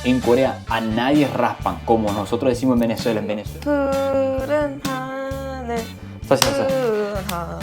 en Corea a nadie raspan, como nosotros decimos en Venezuela. 푸른 하늘, 푸른 하늘.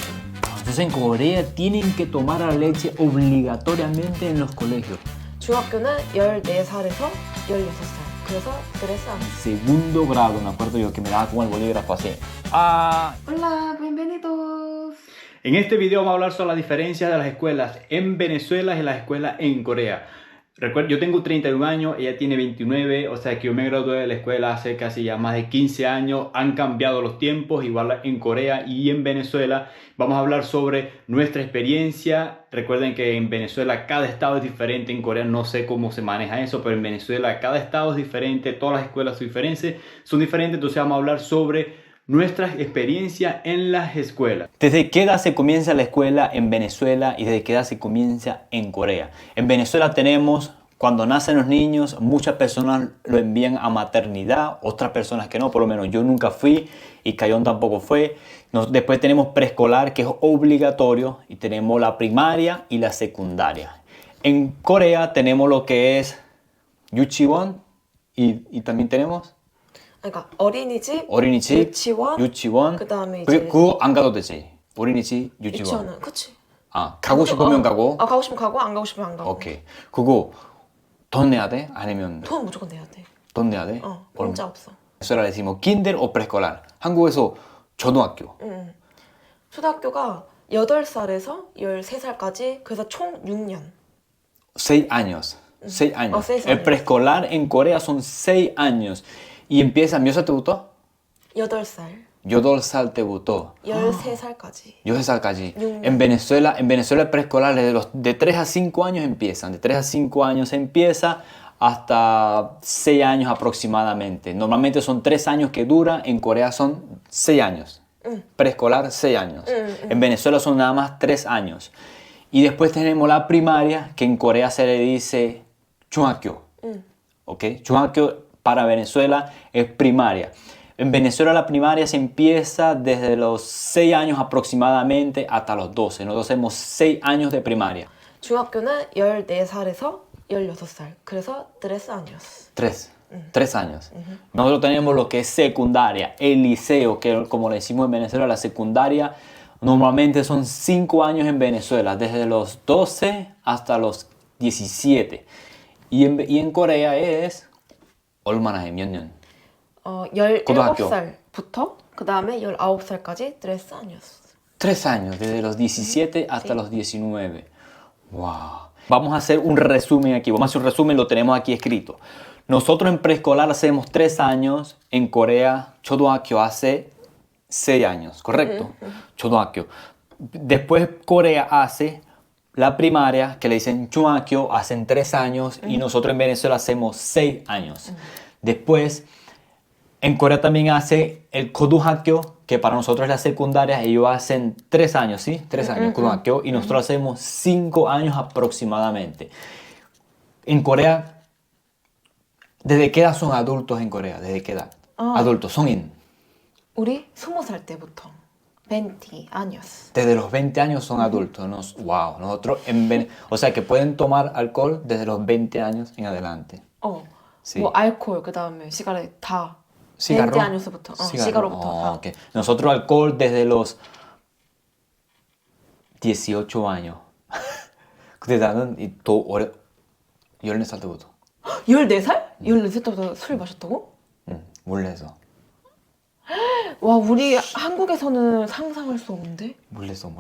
Entonces en Corea tienen que tomar la leche obligatoriamente en los colegios. 중학교는 14살에서 16살. 그래서 13. Segundo grado, me acuerdo yo que me daba con el bolígrafo así. Hola, bienvenidos. En este video vamos a hablar sobre la diferencia de las escuelas en Venezuela y las escuelas en Corea. Recuerda, yo tengo 31 años, ella tiene 29, o sea que yo me gradué de la escuela hace casi ya más de 15 años. Han cambiado los tiempos, igual en Corea y en Venezuela. Vamos a hablar sobre nuestra experiencia. Recuerden que en Venezuela cada estado es diferente, en Corea no sé cómo se maneja eso, pero en Venezuela cada estado es diferente, todas las escuelas son diferentes, entonces vamos a hablar sobre nuestra experiencia en las escuelas. ¿Desde qué edad se comienza la escuela en Venezuela y desde qué edad se comienza en Corea? En Venezuela tenemos, cuando nacen los niños, muchas personas lo envían a maternidad, otras personas que no, por lo menos yo nunca fui y Cayón tampoco fue. Después tenemos preescolar, que es obligatorio, y tenemos la primaria y la secundaria. En Corea tenemos lo que es 유치원 y también tenemos 그러니까 어린이집, 유치원, 그다음에 이제 그거 안 가도 되지. 어린이집, 유치원. 유치원은 그치. 가고 싶으면 가고. 가고 싶으면 가고 안 가고 싶으면 안 가고. 오케이. 그거 돈 내야 돼? 아니면 돈 무조건 내야 돼. 돈 내야 돼? 공짜 없어. Venezuela le decimos kinder o preescolar. 한국에서 초등학교. 초등학교가 8살에서 13살까지, 그래서 총 6년. 6 años. 6 años. 6 El años. preescolar en Corea son 6 años. Y empieza, ¿몇 살 때부터? 8살. 8살 때부터 13살까지. 16살까지. En Venezuela el preescolar de 3 a 5 años empiezan. De 3 a 5 años empieza hasta 6 años aproximadamente. Normalmente son 3 años que dura, en Corea son 6 años. Preescolar 6 años. En Venezuela son nada más 3 años. Y después tenemos la primaria, que en Corea se le dice 중학교. ¿Ok? 중학교 para Venezuela es primaria. En Venezuela la primaria se empieza desde los 6 años aproximadamente hasta los 12. Nosotros hacemos 6 años de primaria. 중학교는 14살에서 16살. 그래서 3 años. 3 años. Nosotros tenemos lo que es secundaria, el liceo, que como le decimos en Venezuela, la secundaria normalmente son 5 años en Venezuela, desde los 12 hasta los 17. Y en Corea es 얼마나 해? 몇 년? 17살부터 그 다음에 19살까지 3 años. 3 años, desde los 17 hasta los 19. Wow. Vamos a hacer un resumen aquí. Vamos a hacer un resumen, lo tenemos aquí escrito. Nosotros en preescolar hacemos 3 años. En Corea, 초등학교 hace 6 años, ¿correcto? 초등학교. Después Corea hace la primaria, que le dicen 중학교, hacen 3 años. Y nosotros en Venezuela hacemos 6 años. Después, en Corea también hace el 고등학교, que para nosotros es la secundaria. Ellos hacen 3 años, ¿sí? 3 años, 고등학교. Y nosotros hacemos 5 años aproximadamente. En Corea, ¿desde qué edad son adultos en Corea? ¿Desde qué edad? Adultos, 성인. 우리 20살 때부터 20 años. Desde los 20 años son adultos. Wow, nosotros o sea que pueden tomar alcohol desde los 20 años en adelante. Sí. 뭐 알코올, 그 다음에 시가렛 다. ¿Cigarro? 20 años부터. 시가로부터 다. Okay. Nosotros alcohol desde los 18 años. 근데 나는 더 어려 14살 때부터. 14살? 14살 때부터 술 마셨다고? 응, 몰래서. 와, 우리 한국에서는 상상할 수 없는데? 몰래서.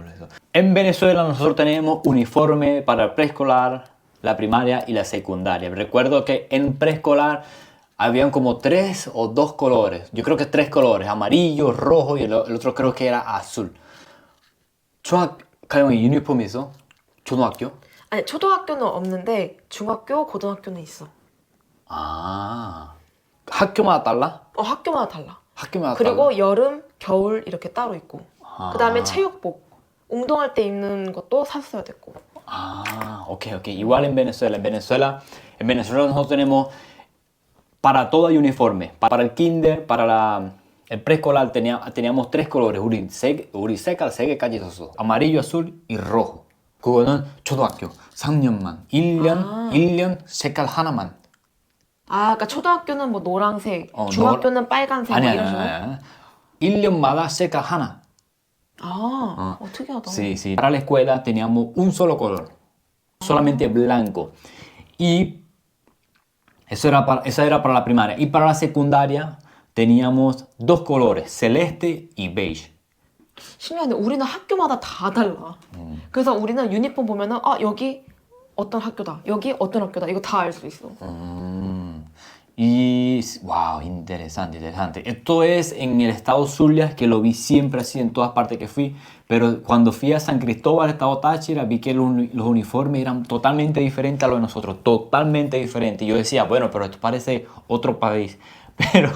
En Venezuela nosotros tenemos uniforme para el preescolar, la primaria y la secundaria. Recuerdo que en preescolar habían como 3 o 2 colores. Yo creo que 3 colores, amarillo, rojo y el otro creo que era azul. 가영이 유니폼이 있어? 초등학교? 아니, 초등학교는 없는데 중학교, 고등학교는 있어. 학교마다 달라? 학교마다 달라. 학교마다 그리고 달라? 여름, 겨울 이렇게 따로 있고. 그 다음에 체육복. 운동할 때 입는 것도 샀어야 됐고. Ok. Igual en Venezuela. En Venezuela nosotros tenemos para todo hay uniforme. Para el kinder, para el preescolar teníamos 3 colores. 우리 색깔 3개까지 있었어. amarillo, azul y rojo. 그거는 초등학교 3년만. 1년 색깔 하나만. 아, 그러니까 초등학교는 뭐 노란색, 어, 중학교는 빨간색 아니, 뭐 아니, 이런 식으로? 아니. 1년마다 색깔 하나. 아, 특이하다. Sí, sí. Para la escuela teníamos un solo color, solamente blanco. Y esa era para la primaria. Y para la secundaria teníamos dos colores, celeste y beige. 신기한데 우리는 학교마다 다 달라. 그래서 우리는 유니폼 보면은 여기 어떤 학교다, 여기 어떤 학교다 이거 다 알 수 있어. Y, wow, interesante, interesante. Esto es en el estado Zulia, que lo vi siempre así en todas partes que fui. Pero cuando fui a San Cristóbal, estado Táchira, vi que los uniformes eran totalmente diferentes a los de nosotros. Totalmente diferentes. Y yo decía, bueno, pero esto parece otro país. Pero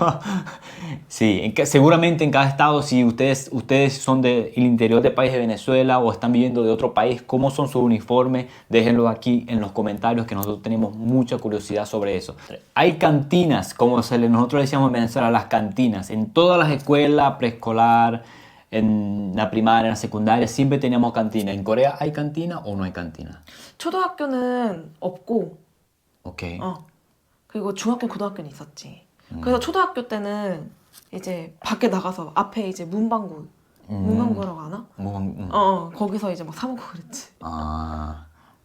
sí, seguramente en cada estado, si ustedes son del interior del país de Venezuela o están viviendo de otro país, ¿cómo son sus uniformes? Déjenlo aquí en los comentarios, que nosotros tenemos mucha curiosidad sobre eso. Hay cantinas, como nosotros decíamos en Venezuela, las cantinas. En todas las escuelas, preescolar, en la primaria, en la secundaria, siempre teníamos cantina. ¿En Corea hay cantina o no hay cantina? 초등학교는 없고, Ok. 그리고 중학교, 고등학교는 있었지. 그래서 초등학교 때는 이제 밖에 나가서 앞에 이제 문방구라고 하나? 거기서 이제 막 사 먹고 그랬지.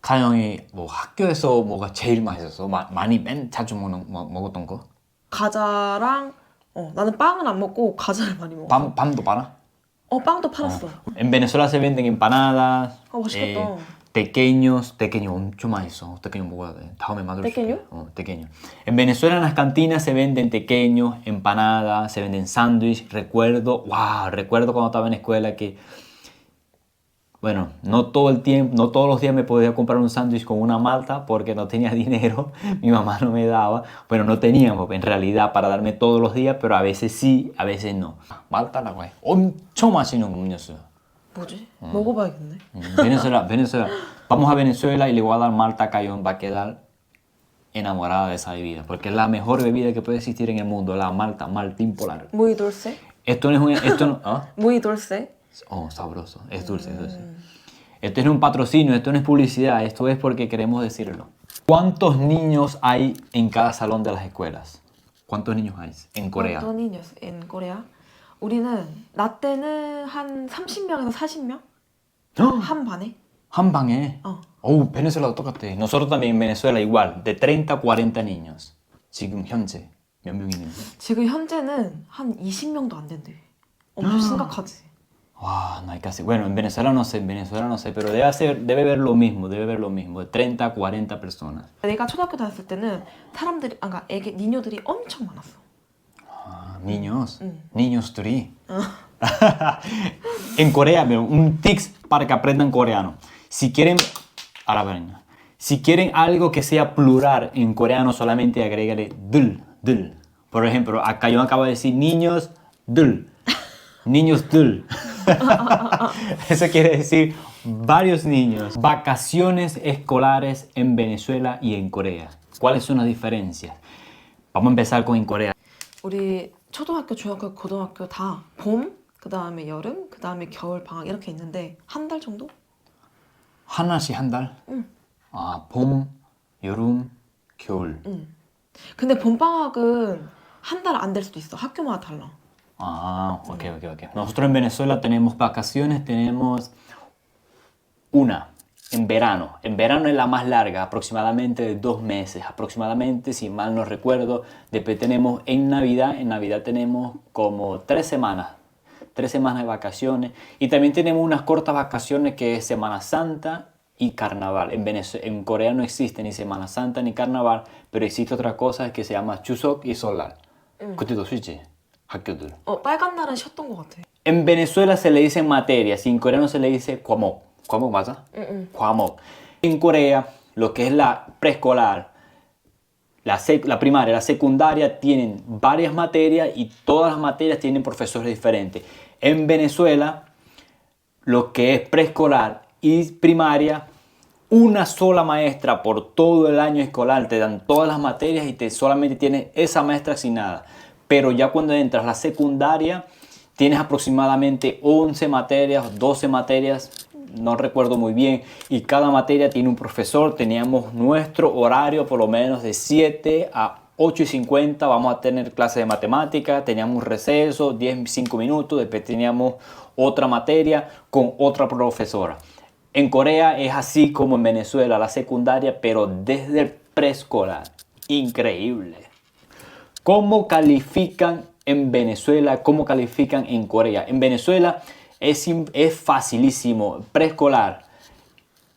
카이 형이 뭐 학교에서 뭐가 제일 맛있었어? 많이 자주 먹었던 거? 과자랑 나는 빵은 안 먹고 과자를 많이 먹어. 밤도 팔아? 빵도 팔았어. En Venezuela se venden empanadas, 맛있겠다. tequeños 엄청 맛있어. tequeño 먹어야 돼. 다음에 만들어 줄게. tequeño? tequeño. En Venezuela en las cantinas se venden tequeños, empanadas, se venden sándwich. Recuerdo cuando estaba en la escuela que, bueno, no todos los días me podía comprar un sándwich con una malta porque no tenía dinero. Mi mamá no me daba. Bueno, no teníamos en realidad para darme todos los días, pero a veces sí, a veces no. mal타라고 해. 엄청 맛있는 음료수야. 뭐지? 먹어봐야겠네. Venezuela. Vamos a Venezuela y le voy a dar malta a Cayón. Va a quedar enamorada de esa bebida. Porque es la mejor bebida que puede existir en el mundo. La maltín polar. Muy dulce. Esto no es un... Muy dulce. Sabroso. Es dulce. Esto no es un patrocinio. Esto no es publicidad. Esto es porque queremos decirlo. ¿Cuántos niños hay en cada salón de las escuelas? ¿Cuántos niños hay en Corea? ¿Cuántos niños en Corea? 우리는 나 때는 한 30명에서 40명? 한 반에? 한 방에? Venezuela 똑같아. Nosotros también en Venezuela igual. De 30 a 40 niños. 지금 현재 몇 명이 있는데? 지금 현재는 한 20명도 안 된대. 엄청 심각하지. No hay casi. Bueno, en Venezuela no sé, pero debe ver lo mismo, de 30 a 40 personas. 내가 초등학교 다녔을 때는 니녀들이 엄청 많았어. Niños turi. En Corea, un tips para que aprendan coreano. Si quieren algo que sea plural en coreano, solamente agrégale dul. Por ejemplo, acá yo acabo de decir niños dul. Eso quiere decir varios niños. Vacaciones escolares en Venezuela y en Corea. ¿Cuáles son las diferencias? Vamos a empezar con en Corea. 우리 초등학교, 중학교, 고등학교 다 봄, 그 다음에 여름, 그 다음에 겨울 방학 이렇게 있는데 한 달 정도? 하나씩 한 달? 응. 봄, 여름, 겨울. 응. 근데 봄 방학은 한 달 안 될 수도 있어. 학교마다 달라. Ok. Nosotros en Venezuela tenemos vacaciones, tenemos una en verano. En verano es la más larga, aproximadamente de 2 meses. Aproximadamente, si mal no recuerdo. Después tenemos en Navidad tenemos como 3 semanas. 3 semanas de vacaciones. Y también tenemos unas cortas vacaciones que es Semana Santa y Carnaval. En Corea no existe ni Semana Santa ni Carnaval, pero existe otra cosa que se llama Chuseok y Solal. 그때도 쉬지? 학교들. 빨간 날은 쉬었던 것 같아. En Venezuela se le dicen materias y en coreano se le dice 과목. ¿Cuámo 맞아? 과목. En Corea, lo que es la preescolar, la primaria, la secundaria tienen varias materias y todas las materias tienen profesores diferentes. En Venezuela, lo que es preescolar y primaria, una sola maestra por todo el año escolar, te dan todas las materias y solamente tienes esa maestra asignada. Pero ya cuando entras a la secundaria, tienes aproximadamente 11 materias, 12 materias, no recuerdo muy bien, y cada materia tiene un profesor. Teníamos nuestro horario por lo menos de 7 a 8:50 vamos a tener clase de matemática, teníamos un receso, 5 minutos, después teníamos otra materia con otra profesora. En Corea es así como en Venezuela, la secundaria, pero desde el preescolar. Increíble. ¿Cómo califican en Venezuela? ¿Cómo califican en Corea? En Venezuela es facilísimo. Preescolar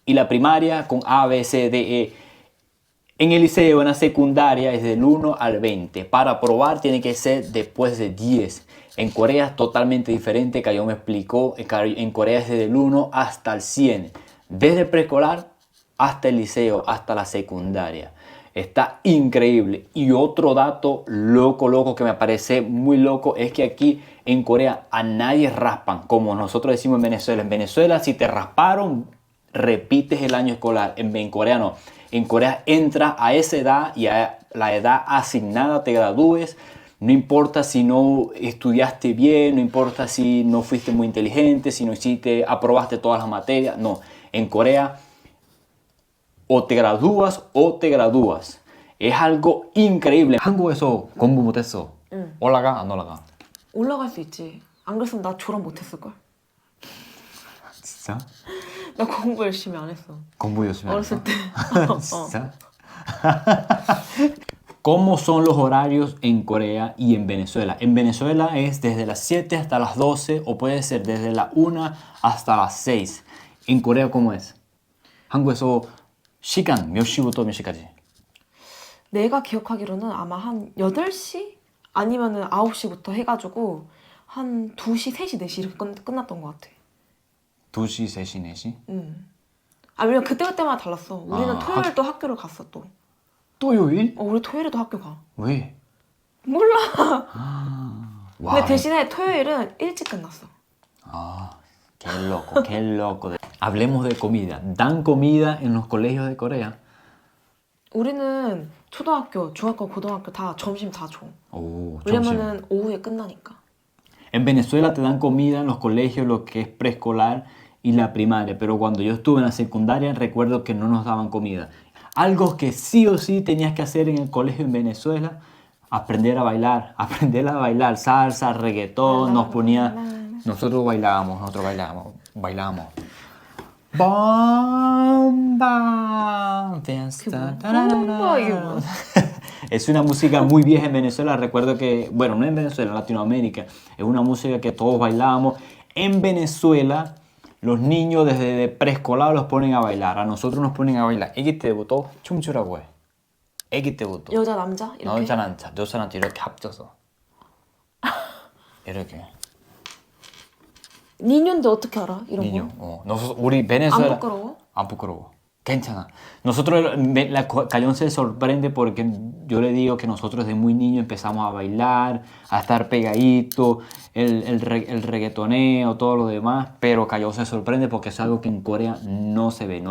y la primaria con A, B, C, D, E. En el liceo, en la secundaria, es del 1 al 20. Para aprobar tiene que ser después de 10. En Corea es totalmente diferente, que yo me explicó. En Corea es desde el 1 hasta el 100. Desde el preescolar hasta el liceo, hasta la secundaria. Está increíble. Y otro dato loco que me parece muy loco es que aquí en Corea a nadie raspan, como nosotros decimos en Venezuela. En Venezuela, si te rasparon, repites el año escolar. En Corea no. En Corea entra a esa edad y a la edad asignada te gradúes. No importa si no estudiaste bien, no importa si no fuiste muy inteligente, si no aprobaste todas las materias. No, en Corea o te gradúas o te gradúas. Es algo increíble. 한국에서 공부 못했어. 올라가 안 올라가? 올라갈 수 있지. 안 그랬으면 나 졸업 못했을걸. 진짜? 나 공부 열심히 안 했어. 공부 열심히 안 했어? 어렸을 때. 진짜? ¿Cómo son los horarios en Corea y en Venezuela? En Venezuela es desde las 7 hasta las 12 o puede ser desde la 1 hasta las 6. En Corea, ¿cómo es? 한국에서 시간 몇 시부터 몇 시까지? 내가 기억하기로는 아마 한 8시? 아니면은 9시부터 해가지고 한 2시, 3시, 4시 이렇게 끝났던 것 같아. 2시, 3시, 4시? 아, 왜냐면 그때마다 달랐어. 우리는 토요일도 학교를 갔어, 또. 토요일? 우리 토요일에도 학교 가. 왜? 몰라. Wow. 근데 대신에 토요일은 일찍 끝났어. Qué loco, qué loco. Hablemos de comida. ¿Dan comida en los colegios de Corea? 우리는 초등학교, 중학교, 고등학교 다 점심 다 줘. Oh, 왜냐면은 오후에 끝나니까. En Venezuela te dan comida en los colegios, lo que es preescolar y la primaria, pero cuando yo estuve en la secundaria recuerdo que no nos daban comida. Algo que sí o sí tenías que hacer en el colegio en Venezuela, aprender a bailar salsa, reggaetón, nosotros bailábamos. Bomba, fiesta, tararara. Es una música muy vieja en Venezuela. Recuerdo que, bueno, no en Venezuela, en Latinoamérica, es una música que todos bailábamos. En Venezuela, los niños desde preescolar los ponen a bailar. A nosotros nos ponen a bailar. 애기 때부터 춤추라고 해. 애기 때부터. 여자, 남자? 이렇게? 여자랑 이렇게 합쳐서. 이렇게. 니년데 어떻게 알아? 이런 niño. 거? 우리 베네수ela. 안 부끄러워? 안 부끄러워. 괜찮아. Nosotros, Cayón se sorprende porque yo le digo que nosotros de muy niño empezamos a bailar, a estar pegadito, el reggaetoneo, todo lo demás, pero Cayón se sorprende porque es algo que en Corea no se ve.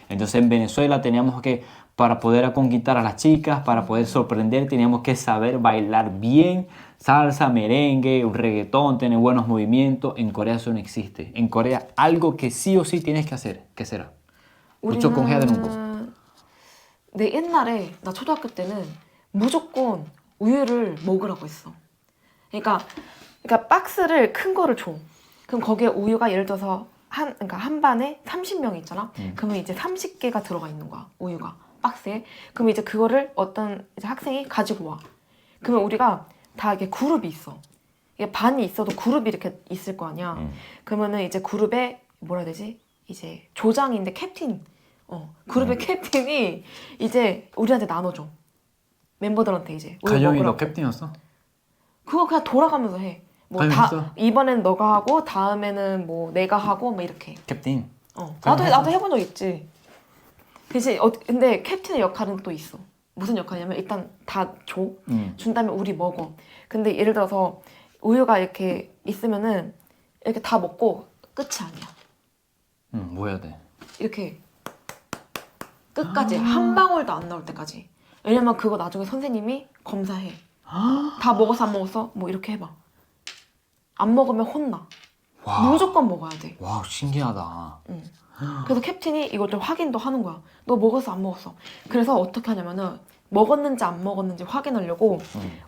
Entonces en Venezuela teníamos que, para poder conquistar a las chicas, para poder sorprender, teníamos que saber bailar bien, salsa, merengue, un reggaetón, tener buenos movimientos. En Corea eso no existe. En Corea algo que sí o sí tienes que hacer. ¿Qué será? 무조건 해야 되는 거. 내 옛날에 나 초등학교 때는 무조건 우유를 먹으라고 했어. 그러니까 박스를 큰 거를 줘. 그럼 거기에 우유가 예를 들어서 한 반에 30명이 있잖아. 그러면 이제 30개가 들어가 있는 거야. 우유가 박스에. 그럼 이제 그거를 어떤 이제 학생이 가지고 와. 그러면 우리가 다 이게 그룹이 있어. 이게 반이 있어도 그룹이 이렇게 있을 거 아니야. 그러면은 이제 그룹에 뭐라 해야 되지? 이제 조장인데 캡틴, 그룹의 캡틴이 이제 우리한테 나눠줘. 멤버들한테 이제. 가영이 너 캡틴이었어? 그거 그냥 돌아가면서 해. 뭐 이번엔 너가 하고 다음에는 뭐 내가 하고 뭐 이렇게. 캡틴. 나도 해본 적 있지. 대신 근데 캡틴의 역할은 또 있어. 무슨 역할이냐면 일단 다 줘. 준 다음에 우리 먹어. 근데 예를 들어서 우유가 이렇게 있으면은 이렇게 다 먹고 끝이 아니야. 뭐 해야 돼? 이렇게 끝까지 한 방울도 안 나올 때까지. 왜냐면 그거 나중에 선생님이 검사해. 다 먹었어 안 먹었어? 뭐 이렇게 해봐. 안 먹으면 혼나. 와. 무조건 먹어야 돼. 와 신기하다. 그래서 캡틴이 이걸 좀 확인도 하는 거야. 너 먹었어 안 먹었어? 그래서 어떻게 하냐면은 먹었는지 안 먹었는지 확인하려고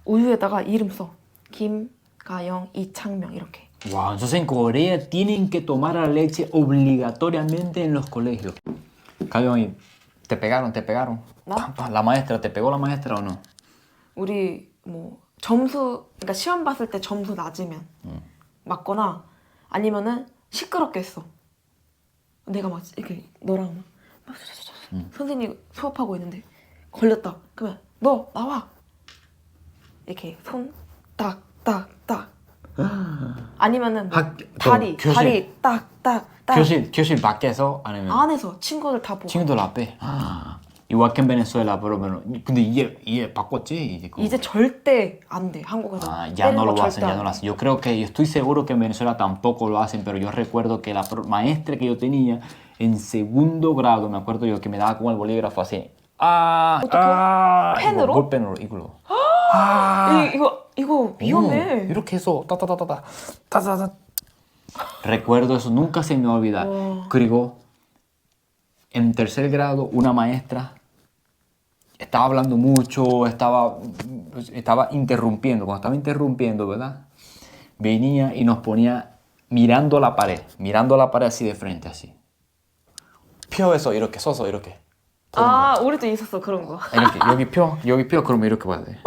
우유에다가 이름 써. 김가영, 이창명 이렇게. Wow, entonces en Corea tienen que tomar la leche obligatoriamente en los colegios. Cayo, ¿te pegaron? ¿Te pegaron? ¿No? ¿La maestra? ¿Te pegó la maestra o no? 우리 뭐 점수, 그러니까 시험 봤을 때 점수 낮으면 맞거나 아니면은 시끄럽게 했어. 내가 막 이렇게 너랑 막 선생님 수업하고 있는데 걸렸다. 그러면 너 나와. 이렇게 손 딱딱딱. 아니면은 뭐 다리 딱딱딱. 교실 밖에서 아니면 안에서 친구들 다 보고. 친구들 앞에. Igual que en Venezuela, por lo menos. 근데 이게 바꿨지 이제. 이제 절대 안 돼. 한국에서. Ya no 때리는 lo 거 hacen, 절대 ya 안 no 돼. lo hacen. Yo creo que, yo estoy seguro que en Venezuela tampoco lo hacen, pero yo recuerdo que la maestra que yo tenía en segundo grado, me acuerdo yo que me daba como el bolígrafo así. 펜으로? 볼펜으로 이걸로. 이거 위험해. 이렇게 해서 따따따따. Recuerdo eso, nunca se me va a olvidar. 그리고 en tercer grado una maestra estaba hablando mucho, estaba interrumpiendo. Cuando estaba interrumpiendo, ¿verdad? Venía y nos ponía mirando la pared así de frente, así. 펴에서 이렇게 서서 이렇게. 우리도 있었어 그런 거. 이렇게 여기 펴 그러면 이렇게 봐야 돼.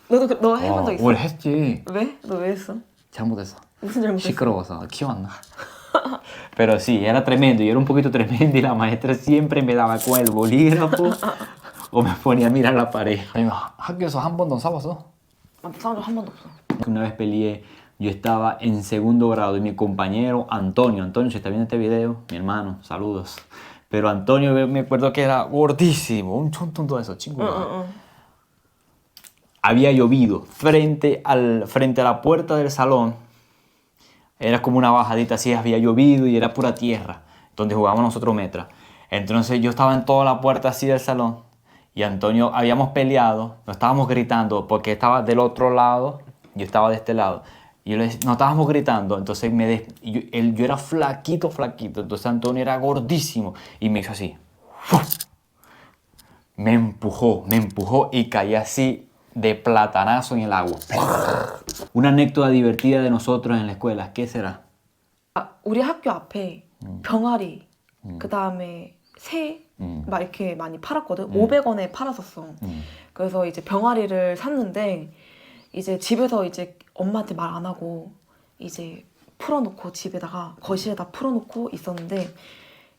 너도 너 해본 적 있어? 뭘 했지? 왜? 너 왜 했어? 잘못했어. 무슨 잘못했어? 시끄러워서 기억 안 나. Pero sí, era tremendo. Yo era un poquito tremendo y la maestra siempre me daba con el bolígrafo o me ponía a mirar la pared. 학교에서 한 번도 싸웠어? 싸운 적 한 번도 없어. Una vez peleé, yo estaba en segundo grado y mi compañero Antonio, si está viendo este video, mi hermano, saludos. Pero Antonio me acuerdo que era gordísimo, un tonto de esos chingos. Había llovido frente a la puerta del salón. Era como una bajadita así, había llovido y era pura tierra, donde jugábamos nosotros metra. Entonces yo estaba en toda la puerta así del salón y Antonio habíamos peleado, nos estábamos gritando porque estaba del otro lado, yo estaba de este lado. Y nos estábamos gritando, entonces yo era flaquito, entonces Antonio era gordísimo y me hizo así. Me empujó y caí así de platanazo en el agua. Una anécdota divertida de nosotros en la escuela, ¿qué será? 우리 학교 앞에 병아리, 그 다음에 새, 막 이렇게 많이 팔았거든. 500원에 팔았었어. 그래서 이제 병아리를 샀는데 이제 집에서 이제 엄마한테 말 안 하고 이제 풀어놓고 집에다가 거실에다 풀어놓고 있었는데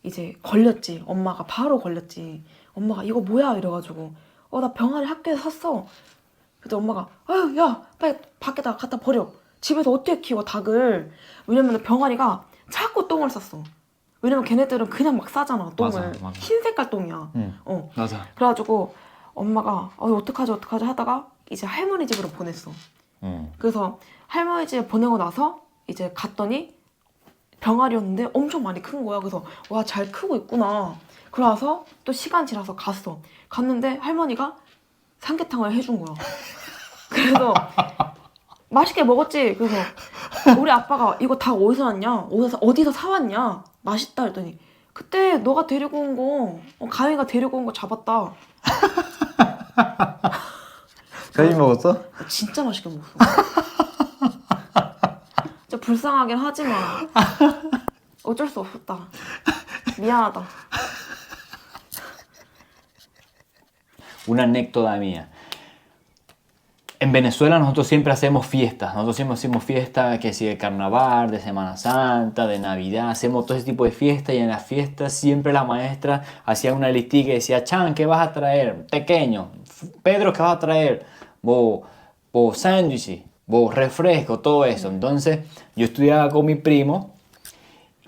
이제 걸렸지. 엄마가 바로 걸렸지. 엄마가 이거 뭐야 이래가지고 나 병아리 학교에서 샀어. 그래서 엄마가 아유 야 빨리 밖에다 갖다 버려. 집에서 어떻게 키워 닭을. 왜냐면 병아리가 자꾸 똥을 쌌어. 왜냐면 걔네들은 그냥 막 싸잖아 똥을. 맞아. 흰 색깔 똥이야. 맞아. 그래가지고 엄마가 어떡하지 하다가 이제 할머니 집으로 보냈어. 그래서 할머니 집에 보내고 나서 이제 갔더니 병아리였는데 엄청 많이 큰 거야. 그래서 와 잘 크고 있구나. 그러고서 또 시간 지나서 갔는데 할머니가 삼계탕을 해준 거야. 그래서 맛있게 먹었지. 그래서 우리 아빠가 이거 닭 어디서 왔냐? 어디서 사왔냐? 맛있다 했더니 그때 너가 데리고 온 거 가영이가 데리고 온 거 잡았다. 사진 먹었어? 진짜 맛있게 먹었어. 진짜 불쌍하긴 하지만 어쩔 수 없었다. 미안하다. Una anécdota mía. En Venezuela nosotros siempre hacemos fiestas. Nosotros siempre hacemos fiestas, que si de carnaval, de Semana Santa, de Navidad. Hacemos todo ese tipo de fiestas y en las fiestas siempre la maestra hacía una listilla y decía, Chan, ¿qué vas a traer? Pequeño. Pedro, ¿qué vas a traer? Vos sándwiches, vos refresco, todo eso. Entonces yo estudiaba con mi primo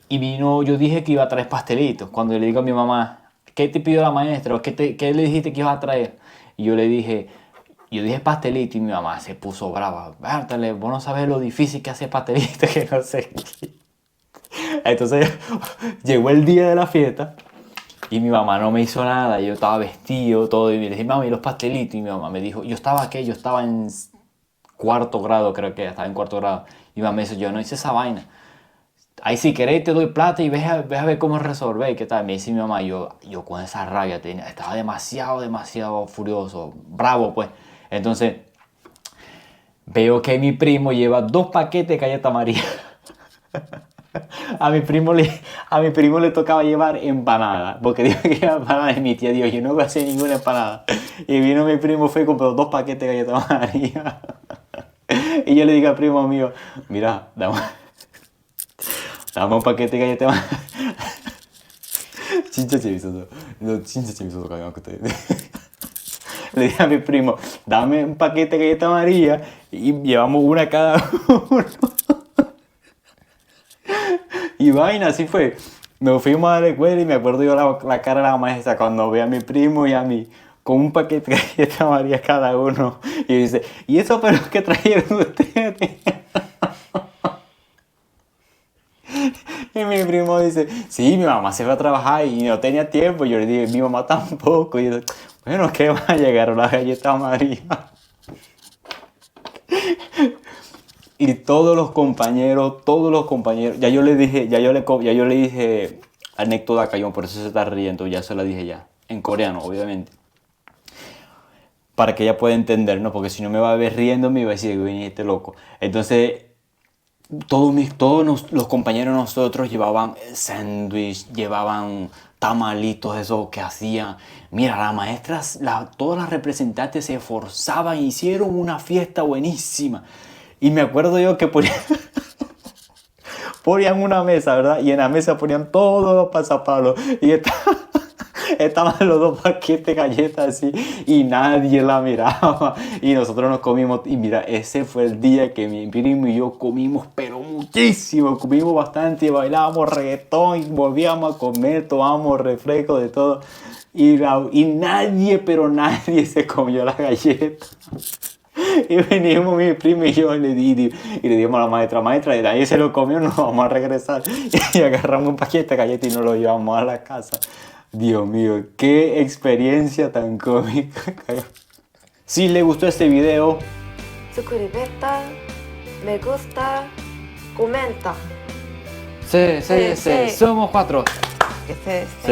y yo dije que iba a traer pastelitos. Cuando yo le digo a mi mamá, ¿qué te pidió la maestra? ¿Qué le dijiste que ibas a traer? Y yo dije pastelito y mi mamá se puso brava. Bártale, vos no sabes lo difícil que hace pastelito, que no sé qué. Entonces llegó el día de la fiesta y mi mamá no me hizo nada. Yo estaba vestido, todo. Y le dije, mami, los pastelitos. Y mi mamá me dijo, yo estaba en cuarto grado, creo que estaba en cuarto grado. Y mi mamá me dice, yo no hice esa vaina. ahí si queréis te doy plata y ves a ver cómo resolver, ¿qué tal? Me dice mi mamá, yo con esa rabia estaba demasiado furioso, bravo pues. Entonces, veo que mi primo lleva 2 paquetes de galleta María. A mi primo le tocaba llevar empanada, porque dijo que era empanada de mi tía. Dios, yo no voy a hacer ninguna empanada. Y vino mi primo, fue y compró 2 paquetes de galleta María. Y yo le dije al primo mío, mira, dame un paquete de galleta María. 진짜 재밌었어. 너 진짜 재밌어서 가요 그때. Le dije a mi primo, dame un paquete de galleta María y llevamos una cada uno. Y vaina, así fue. Nos fuimos a la escuela y me acuerdo yo la cara de la maestra cuando ve a mi primo y a mí con un paquete de galleta María cada uno. Y dice, ¿y eso pero qué trajeron ustedes? Y mi primo dice, sí, mi mamá se fue a trabajar y no tenía tiempo. Y yo le dije, mi mamá tampoco. Y yo, bueno, ¿qué va a llegar la galleta María? Y todos los compañeros, ya yo le dije anécdota Cayón, por eso se está riendo, ya se la dije ya, en coreano, obviamente. Para que ella pueda entender, ¿no? Porque si no me va a ver riendo, me va a decir, vení este loco. Entonces, todos los compañeros de nosotros llevaban sándwich, llevaban tamalitos, esos que hacían. Mira, las maestras, todas las representantes se esforzaban, hicieron una fiesta buenísima. Y me acuerdo yo que ponían una mesa, ¿verdad? Y en la mesa ponían todos los pasapalos. Y estaban los 2 paquetes de galletas así. Y nadie la miraba. Y nosotros nos comimos. Y mira, ese fue el día que mi primo y yo comimos, pero muchísimo. Comimos bastante, bailábamos reggaetón. Y volvíamos a comer, tomábamos refresco, de todo. Y nadie, pero nadie se comió la galleta. Y venimos mi primo y yo y le dijimos a la maestra, de ahí se lo comió, nos vamos a regresar. Y agarramos un paquete de galletas y nos lo llevamos a la casa. Dios mío, qué experiencia tan cómica. Si les gustó este video, suscríbete, me gusta, comenta. sí, somos 4. Sí.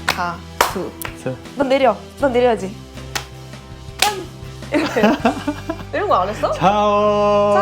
가수. 넌 내려야지. 이렇게. 이런 거 안 했어? 차오.